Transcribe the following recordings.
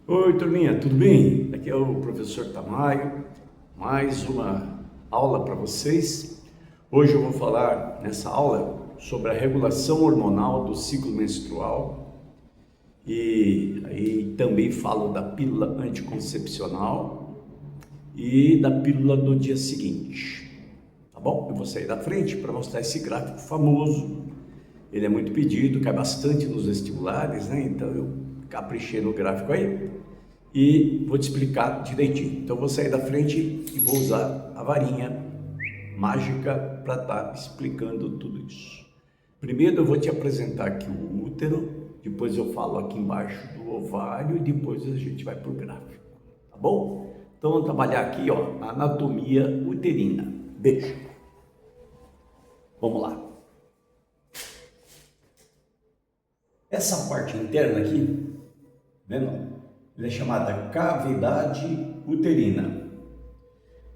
Oi, turminha, tudo bem? Aqui é o professor Tamayo, mais uma aula para vocês. Hoje eu vou falar nessa aula sobre a regulação hormonal do ciclo menstrual e aí também falo da pílula anticoncepcional e da pílula do dia seguinte, tá bom? Eu vou sair da frente para mostrar esse gráfico famoso. Ele é muito pedido, cai bastante nos vestibulares, né? Então eu caprichei no gráfico aí e vou te explicar direitinho. Então vou sair da frente e vou usar a varinha mágica para estar explicando tudo isso. Primeiro eu vou te apresentar aqui o útero, depois eu falo aqui embaixo do ovário e depois a gente vai para o gráfico, tá bom? Então vamos trabalhar aqui, ó, a anatomia uterina. Beijo. Vamos lá. Essa parte interna aqui, vendo? Ela é chamada cavidade uterina.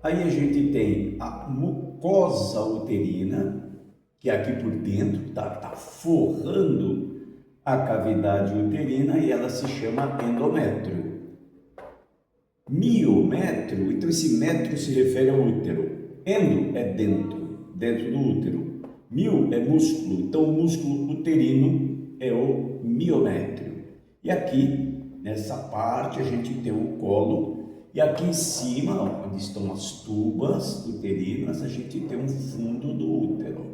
Aí a gente tem a mucosa uterina, que é aqui por dentro, tá forrando a cavidade uterina e ela se chama endométrio. Miométrio, então esse métrio se refere ao útero. Endo é dentro do útero. Mio é músculo, então o músculo uterino é o miométrio. E aqui, nessa parte, a gente tem o colo, e aqui em cima, onde estão as tubas uterinas, a gente tem um fundo do útero.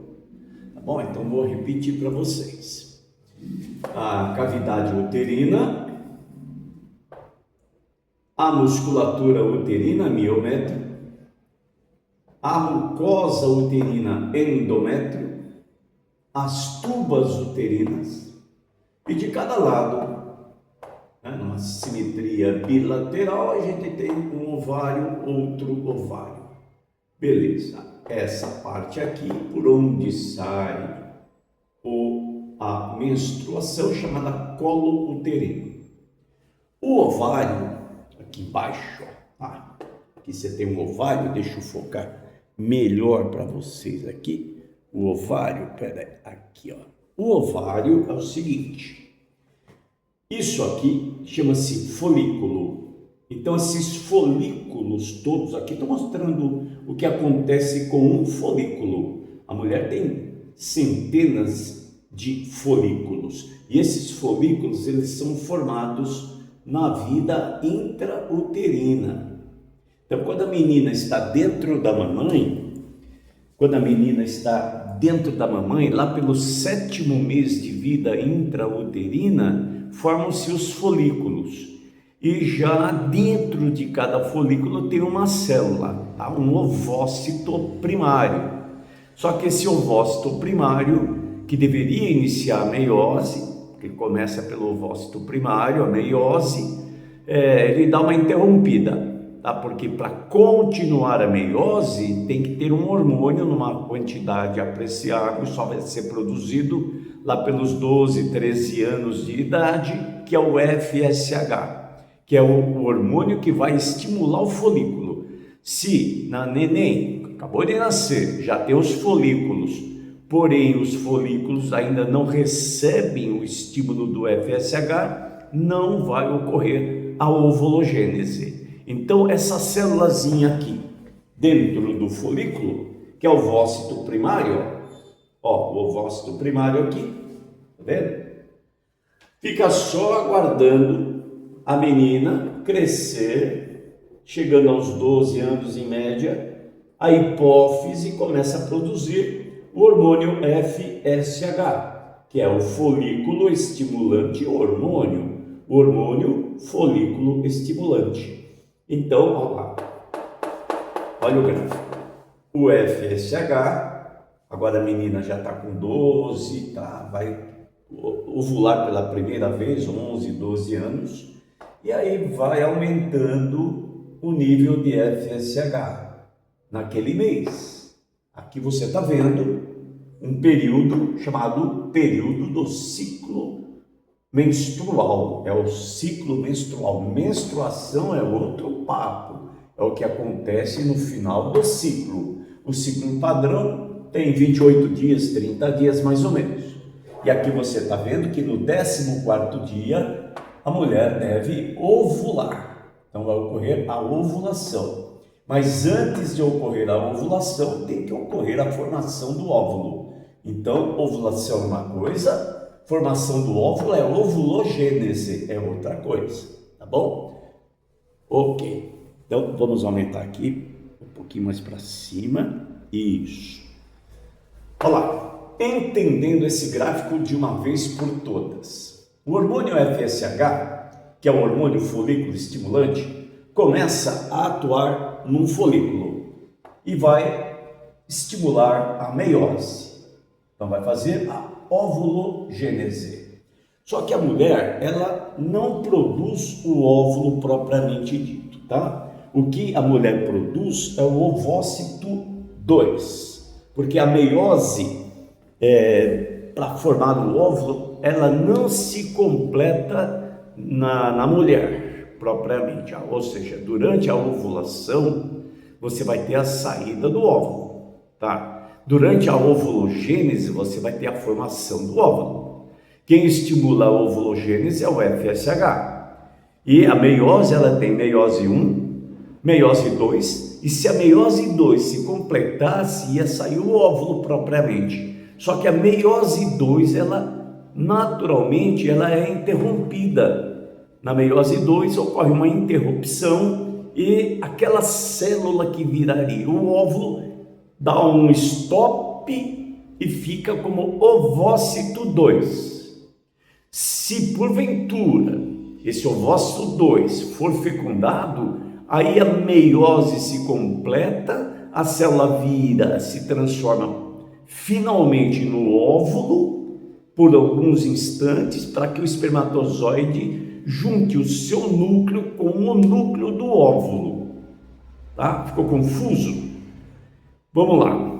Tá bom? Então vou repetir para vocês. A cavidade uterina, a musculatura uterina, miométrio, a mucosa uterina, endométrio, as tubas uterinas, e de cada lado, numa simetria bilateral, a gente tem um ovário, outro ovário. Beleza, essa parte aqui, por onde sai a menstruação, chamada colo uterino. O ovário, aqui embaixo, ó, aqui você tem um ovário, deixa eu focar melhor para vocês aqui. O ovário, aqui, ó. O ovário é o seguinte. Isso aqui chama-se folículo. Então, esses folículos todos aqui estão mostrando o que acontece com um folículo. A mulher tem centenas de folículos. E esses folículos, eles são formados na vida intrauterina. Então, quando a menina está dentro da mamãe, lá pelo 7º mês de vida intrauterina, formam-se os folículos, e já dentro de cada folículo tem uma célula, tá? Um ovócito primário. Só que esse ovócito primário, que deveria iniciar a meiose, que começa pelo ovócito primário, a meiose, ele dá uma interrompida, tá? Porque para continuar a meiose tem que ter um hormônio numa quantidade apreciável, só vai ser produzido lá pelos 12, 13 anos de idade, que é o FSH, que é o hormônio que vai estimular o folículo. Se na neném, acabou de nascer, já tem os folículos, porém os folículos ainda não recebem o estímulo do FSH, não vai ocorrer a ovulogênese. Então essa célulazinha aqui, dentro do folículo, que é o ovócito primário, ó, o ovócito primário aqui, tá vendo? Fica só aguardando a menina crescer, chegando aos 12 anos em média, a hipófise começa a produzir o hormônio FSH, que é o folículo estimulante hormônio, folículo estimulante. Então, olha lá, olha o gráfico, o FSH. Agora a menina já está com 12, tá? Vai ovular pela primeira vez, 11, 12 anos, e aí vai aumentando o nível de FSH naquele mês. Aqui você está vendo um período chamado período do ciclo menstrual. É o ciclo menstrual. Menstruação é outro papo, é o que acontece no final do ciclo. O ciclo padrão tem 28 dias, 30 dias mais ou menos. E aqui você está vendo que no 14º dia a mulher deve ovular. Então vai ocorrer a ovulação. Mas antes de ocorrer a ovulação, tem que ocorrer a formação do óvulo. Então, ovulação é uma coisa, formação do óvulo é ovulogênese, é outra coisa, tá bom? Ok, então vamos aumentar aqui um pouquinho mais para cima, isso. Olha lá, entendendo esse gráfico de uma vez por todas. O hormônio FSH, que é o hormônio folículo estimulante, começa a atuar num folículo e vai estimular a meiose. Então vai fazer a ovulogênese. Só que a mulher, ela não produz o óvulo propriamente dito, tá? O que a mulher produz é o ovócito 2, porque a meiose, para formar o óvulo, ela não se completa na mulher propriamente, ou seja, durante a ovulação, você vai ter a saída do óvulo, tá? Durante a ovulogênese, você vai ter a formação do óvulo. Quem estimula a ovulogênese é o FSH. E a meiose, ela tem meiose 1, meiose 2, e se a meiose 2 se completasse, ia sair o óvulo propriamente. Só que a meiose 2, ela naturalmente, ela é interrompida. Na meiose 2 ocorre uma interrupção e aquela célula que viraria o óvulo dá um stop e fica como ovócito 2. Se porventura esse ovócito 2 for fecundado, aí a meiose se completa, a célula vira, se transforma finalmente no óvulo por alguns instantes para que o espermatozoide junte o seu núcleo com o núcleo do óvulo. Tá? Ficou confuso? Vamos lá.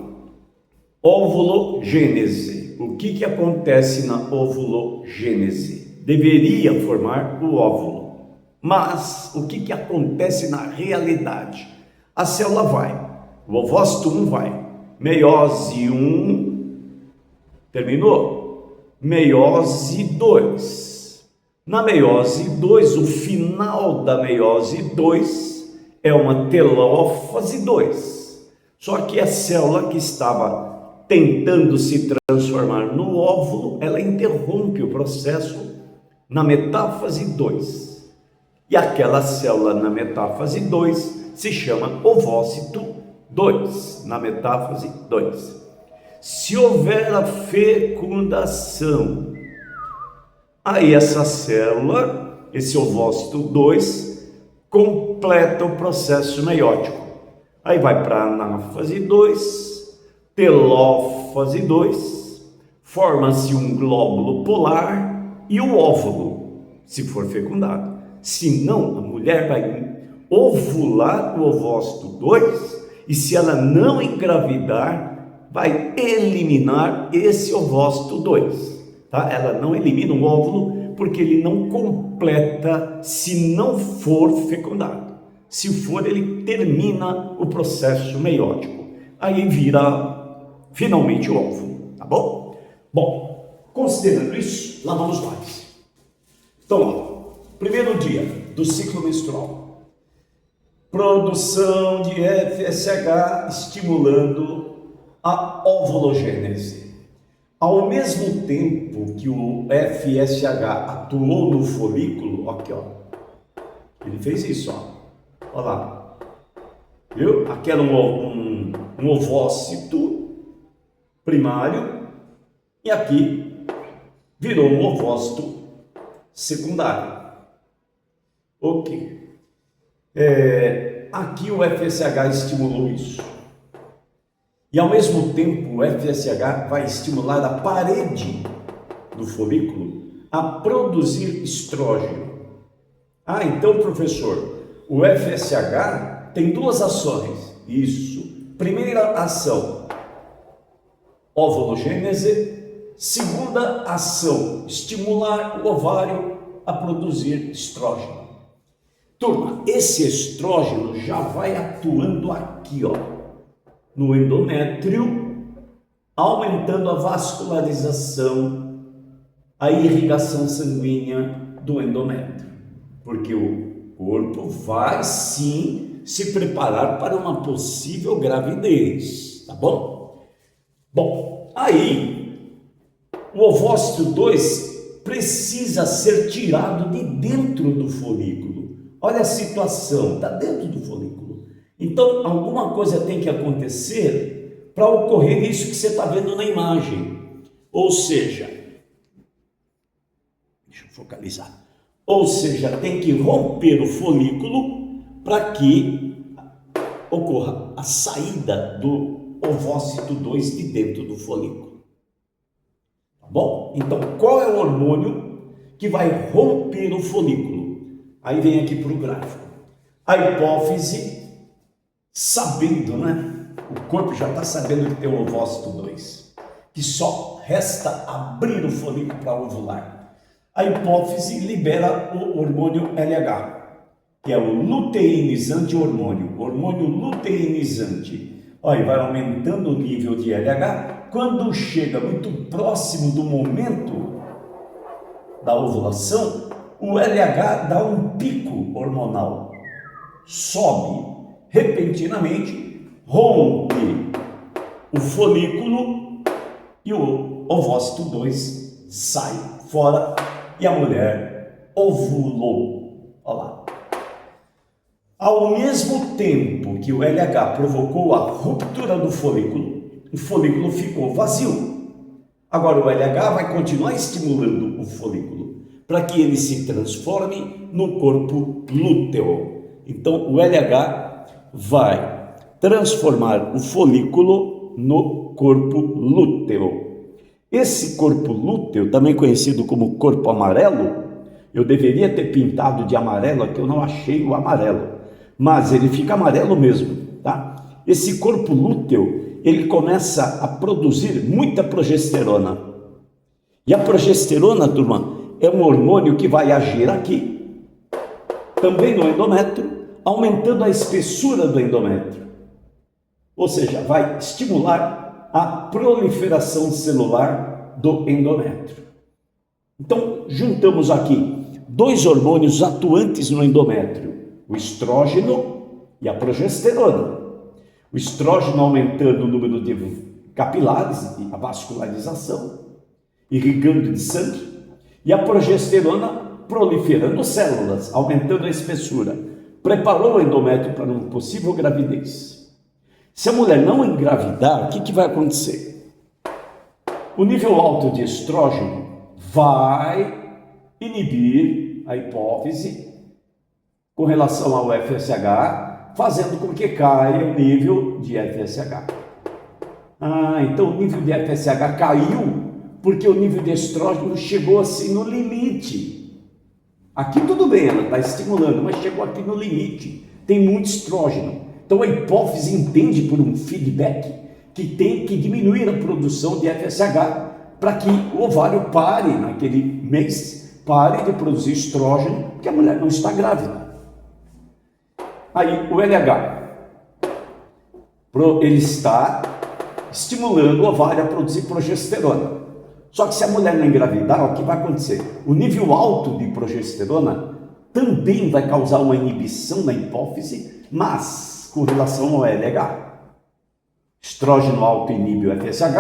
Ovulogênese. O que acontece na ovulogênese? Deveria formar o óvulo. Mas o que acontece na realidade? A célula vai. O ovócito 1 vai. Meiose 1. Terminou? Meiose 2. Na meiose 2, o final da meiose 2 é uma telófase 2. Só que a célula que estava tentando se transformar no óvulo, ela interrompe o processo na metáfase 2. E aquela célula na metáfase 2 se chama ovócito 2, na metáfase 2. Se houver a fecundação, aí essa célula, esse ovócito 2, completa o processo meiótico. Aí vai para a anáfase 2, telófase 2, forma-se um glóbulo polar e o óvulo, se for fecundado. Se não, a mulher vai ovular o ovócito 2 e se ela não engravidar, vai eliminar esse ovócito 2. Tá? Ela não elimina o óvulo porque ele não completa se não for fecundado. Se for, ele termina o processo meiótico. Aí vira finalmente o óvulo, tá bom? Bom, considerando isso, lá vamos nós. Então, ó, primeiro dia do ciclo menstrual. Produção de FSH estimulando a ovulogênese. Ao mesmo tempo que o FSH atuou no folículo, aqui ó, ele fez isso, ó, olha lá, viu? Aqui era um ovócito primário e aqui virou um ovócito secundário. Ok. Aqui o FSH estimulou isso. E ao mesmo tempo o FSH vai estimular a parede do folículo a produzir estrógeno. Ah, então professor, o FSH tem duas ações. Isso. Primeira ação, ovulogênese. Segunda ação, estimular o ovário a produzir estrógeno. Turma, esse estrógeno já vai atuando aqui, ó, no endométrio, aumentando a vascularização, a irrigação sanguínea, do endométrio, porque o corpo vai sim se preparar para uma possível gravidez, tá bom? Bom, aí o ovócito 2 precisa ser tirado de dentro do folículo. Olha a situação, está dentro do folículo. Então, alguma coisa tem que acontecer para ocorrer isso que você está vendo na imagem. Ou seja, deixa eu focalizar. Ou seja, tem que romper o folículo para que ocorra a saída do ovócito 2 de dentro do folículo. Tá bom? Então, qual é o hormônio que vai romper o folículo? Aí vem aqui para o gráfico. A hipófise, sabendo, né? O corpo já está sabendo que tem o ovócito 2, que só resta abrir o folículo para ovular. A hipófise libera o hormônio LH, que é o luteinizante hormônio, hormônio luteinizante. Olha, vai aumentando o nível de LH. Quando chega muito próximo do momento da ovulação, o LH dá um pico hormonal, sobe repentinamente, rompe o folículo e o ovócito 2 sai fora e a mulher ovulou. Olha lá. Ao mesmo tempo que o LH provocou a ruptura do folículo, o folículo ficou vazio. Agora o LH vai continuar estimulando o folículo para que ele se transforme no corpo lúteo. Então o LH vai transformar o folículo no corpo lúteo. Esse corpo lúteo, também conhecido como corpo amarelo, eu deveria ter pintado de amarelo aqui, eu não achei o amarelo, mas ele fica amarelo mesmo, tá? Esse corpo lúteo, ele começa a produzir muita progesterona. E a progesterona, turma, é um hormônio que vai agir aqui, também no endométrio, aumentando a espessura do endométrio. Ou seja, vai estimular a proliferação celular do endométrio. Então, juntamos aqui dois hormônios atuantes no endométrio, o estrógeno e a progesterona. O estrógeno aumentando o número de capilares e a vascularização, irrigando de sangue, e a progesterona proliferando células, aumentando a espessura. Preparou o endométrio para uma possível gravidez. Se a mulher não engravidar, o que vai acontecer? O nível alto de estrógeno vai inibir a hipófise com relação ao FSH, fazendo com que caia o nível de FSH. Então o nível de FSH caiu porque o nível de estrógeno chegou assim no limite. Aqui tudo bem, ela está estimulando, mas chegou aqui no limite. Tem muito estrógeno. Então a hipófise entende por um feedback que tem que diminuir a produção de FSH para que o ovário pare, naquele mês, pare de produzir estrógeno, porque a mulher não está grávida. Aí o LH, ele está estimulando o ovário a produzir progesterona. Só que se a mulher não engravidar, o que vai acontecer? O nível alto de progesterona também vai causar uma inibição na hipófise, mas com relação ao LH. Estrógeno alto inibe o FSH,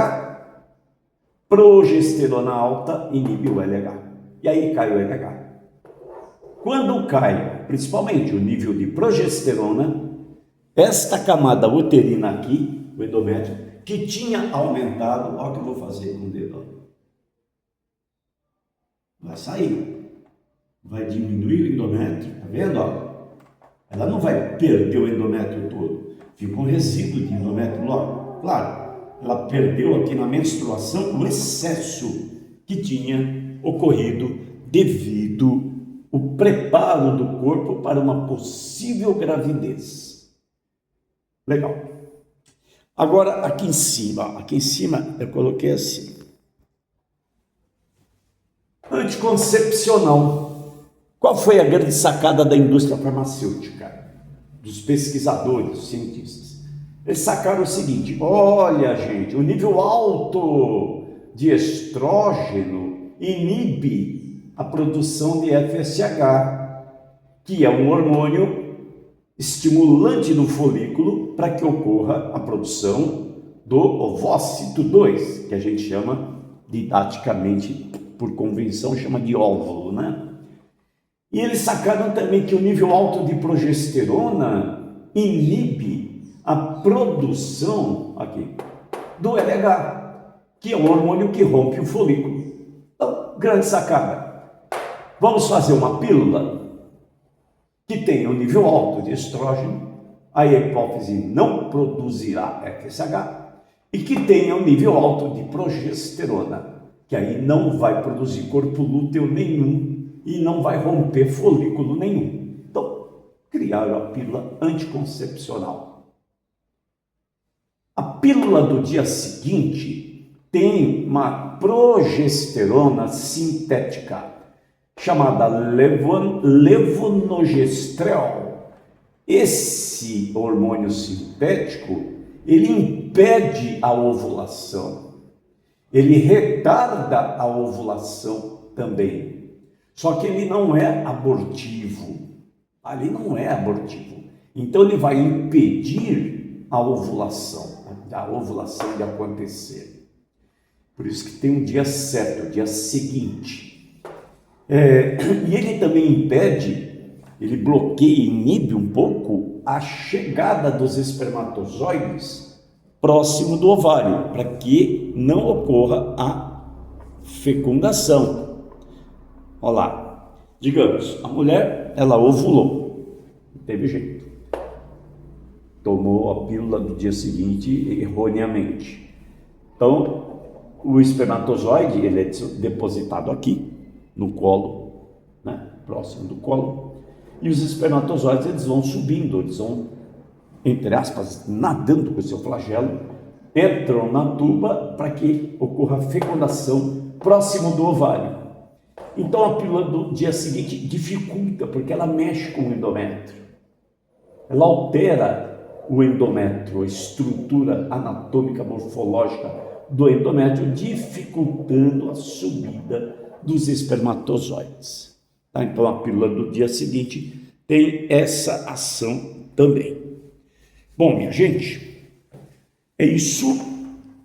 progesterona alta inibe o LH. E aí cai o LH. Quando cai, principalmente, o nível de progesterona, esta camada uterina aqui, o endométrio, que tinha aumentado, olha o que eu vou fazer com o dedo. Vai sair, vai diminuir o endométrio, tá vendo? Ela não vai perder o endométrio todo, fica um resíduo de endométrio logo. Claro, ela perdeu aqui na menstruação o excesso que tinha ocorrido devido ao preparo do corpo para uma possível gravidez. Legal. Agora aqui em cima eu coloquei assim. Anticoncepcional. Qual foi a grande sacada da indústria farmacêutica? Dos pesquisadores, dos cientistas. Eles sacaram o seguinte: olha, gente, o nível alto de estrógeno inibe a produção de FSH, que é um hormônio estimulante do folículo para que ocorra a produção do ovócito 2, que a gente chama didaticamente, por convenção, chama de óvulo, né? E eles sacaram também que o nível alto de progesterona inibe a produção aqui do LH, que é um hormônio que rompe o folículo. Então, grande sacada. Vamos fazer uma pílula que tenha um nível alto de estrógeno, a hipófise não produzirá FSH, e que tenha um nível alto de progesterona, que aí não vai produzir corpo lúteo nenhum e não vai romper folículo nenhum. Então, criaram a pílula anticoncepcional. A pílula do dia seguinte tem uma progesterona sintética, chamada levonorgestrel. Esse hormônio sintético, ele impede a ovulação, ele retarda a ovulação também. Só que ele não é abortivo, Então ele vai impedir a ovulação de acontecer. Por isso que tem um dia certo, o dia seguinte. E ele também ele bloqueia, inibe um pouco a chegada dos espermatozoides próximo do ovário, para que não ocorra a fecundação. Olha lá, digamos, a mulher, ela ovulou, não teve jeito, tomou a pílula do dia seguinte erroneamente. Então, o espermatozoide, ele é depositado aqui, no colo, né, próximo do colo, e os espermatozoides, eles vão subindo, eles vão, entre aspas, nadando com o seu flagelo, entram na tuba para que ocorra a fecundação próximo do ovário. Então a pílula do dia seguinte dificulta, porque ela mexe com o endométrio, ela altera o endométrio, a estrutura anatômica, morfológica do endométrio, dificultando a subida dos espermatozoides. Tá? Então a pílula do dia seguinte tem essa ação também. Bom, minha gente, é isso.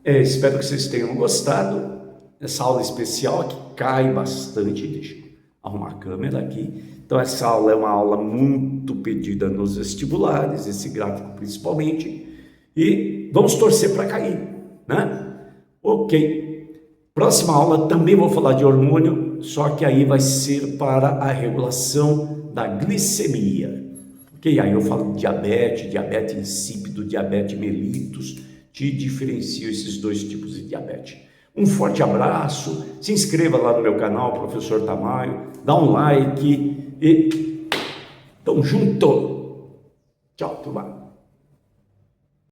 Espero que vocês tenham gostado. Essa aula especial aqui cai bastante, deixa eu arrumar a câmera aqui. Então essa aula é uma aula muito pedida nos vestibulares, esse gráfico principalmente, e vamos torcer para cair, né? Ok, próxima aula também vou falar de hormônio, só que aí vai ser para a regulação da glicemia, ok? Aí eu falo de diabetes insípido, diabetes mellitus, te diferencio esses dois tipos de diabetes. Um forte abraço, se inscreva lá no meu canal, Professor Tamayo, dá um like e tamo junto. Tchau, turma.